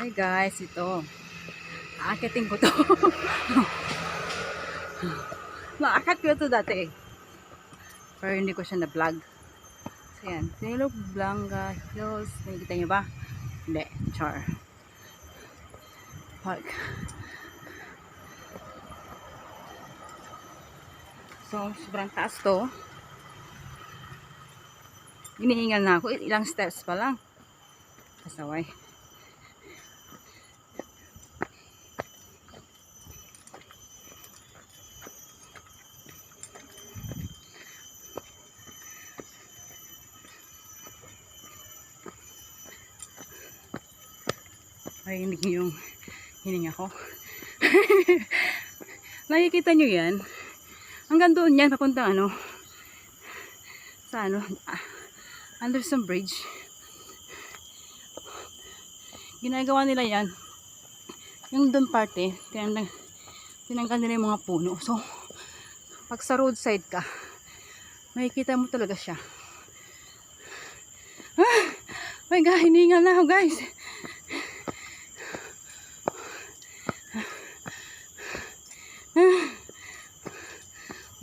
Hi guys, ito. Aakitin ko to. Naakat ko to dati. Pero hindi ko siya na-vlog. So yan. Sinilog Blanca Hills. Nakikita niyo ba? Hindi. Char. Park. So, sobrang taas to. Ginihingal na ako. Ilang steps pa lang. Kasaway. Ay, hindi yung hininga ko. Nakikita nyo yan? Hanggang doon yan, papunta ano, sa ano, Anderson Bridge. Ginagawa nila yan. Yung doon parte, tinanggal nila yung mga puno. So, pag sa roadside ka, makikita mo talaga siya. My God, hiningal na ako guys.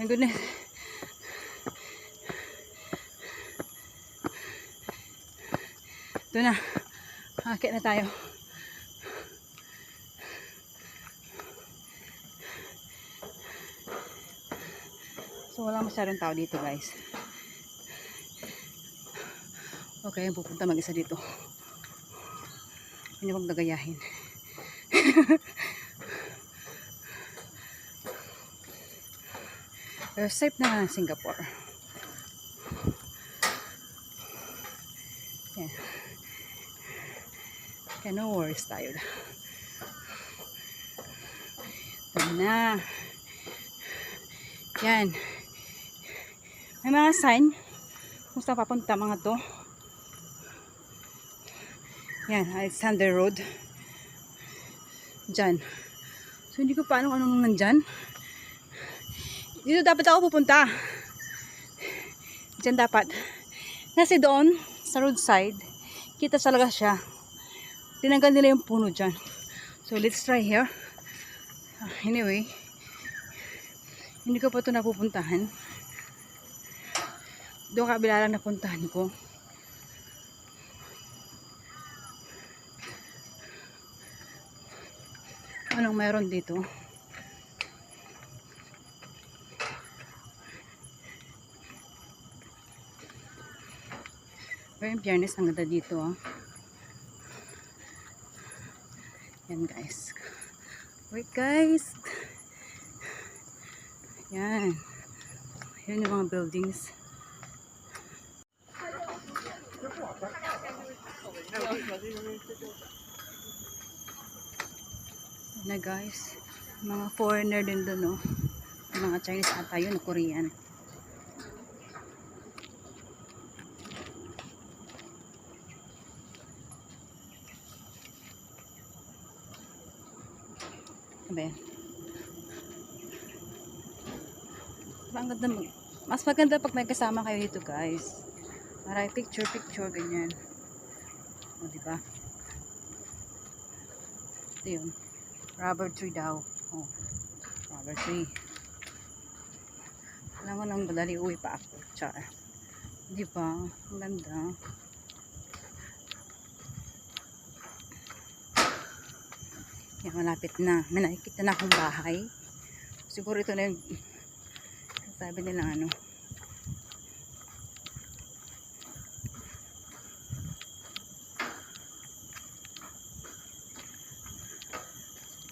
My goodness. Ito na. Akit na tayo. So wala masyadong tao dito guys. Okay, pupunta mag-isa dito. Hindi huwag nagayahin. Pero safe na ang Singapore. Yeah. Kaya no worries tayo. Ito na. Yan. May mga sign kung saan papunta mga to. Yan, Alexander Road. Diyan. So hindi ko pa anong nandyan. Dito dapat ako pupunta. Diyan dapat. Kasi doon, sa roadside, kita talaga siya. Tinanggal nila yung puno dyan. So let's try here. Anyway, hindi ko pa ito napupuntahan. Doon kabila lang napuntahan ko. Anong mayroon dito? Pero yung Biyernes, ang ganda dito. Yan guys. Wait guys. Yan. Yan yung mga buildings. Na guys. Mga foreigner din doon, no? Mga Chinese ata yun, o Korean. Sabi. Ang ganda mas maganda pag may kasama kayo dito guys. Para picture ganyan. O diba? Ito yun. Rubber tree daw. Oh, rubber tree. Alam mo nang madali uwi pa ako. Char. Diba? Ang ganda. Yan, malapit na. May nakikita na akong bahay. Siguro ito na yung sabi nila ano.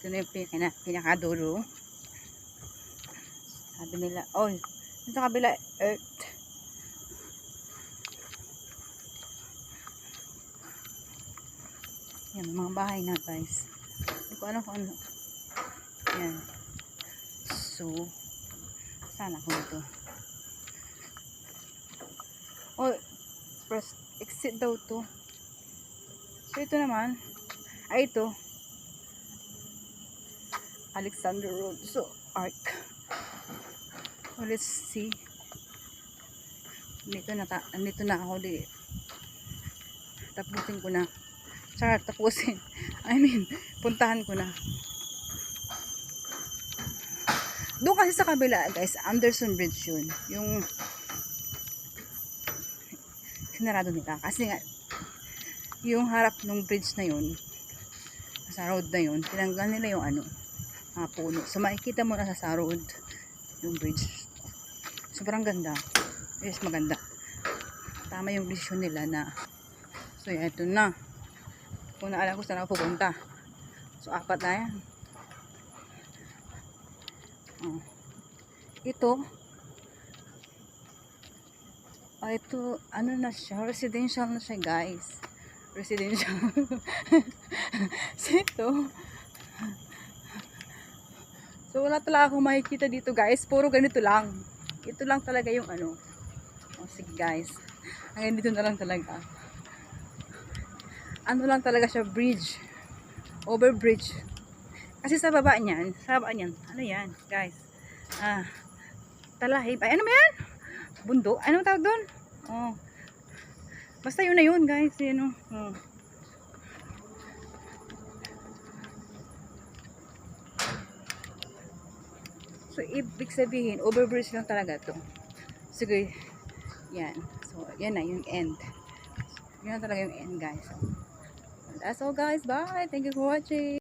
Ito na yung pinakadulo. Sabi nila, oh, sa kabila, earth. Yan, mga bahay na guys. Hindi ko alam kung ano. Yan. So, saan ako dito? Oh, press exit daw to. So, ito naman. Ay, ito. Alexander Road. So, arc. So, let's see. Nandito na ako. Tapusin ko na. Char, tapusin. I mean, puntahan ko na. Doon kasi sa kabila, guys, Anderson Bridge yun. Yung sinarado nila. Kasi nga, yung harap ng bridge na yun, sa road na yun, tinanggal nila yung ano, mga puno. So, makikita mo na sa road, yung bridge. Sobrang ganda. Yes, maganda. Tama yung decision nila na, so, yan, ito na. Kung naalam ko saan ako pupunta. So, 4 na yan. Oh. Ito ano na siya, residential na siya, guys. Residential. So ito, so wala talaga akong makikita dito, guys. Puro ganito lang. Ito lang talaga yung ano. Oh, sige, guys, hanggang dito na lang talaga. Ano lang talaga siya, bridge, over bridge. Kasi sa baba niyan, ano yan, guys? Talahib. Ay, ano ba yan? Bundok? Anong tawag doon? Oh. Basta yun na yun, guys. Yun, oh. So, ibig sabihin, overbridge lang talaga to. Sige, yan. So, yan na, yung end. Yan na talaga yung end, guys. So, that's all, guys. Bye. Thank you for watching.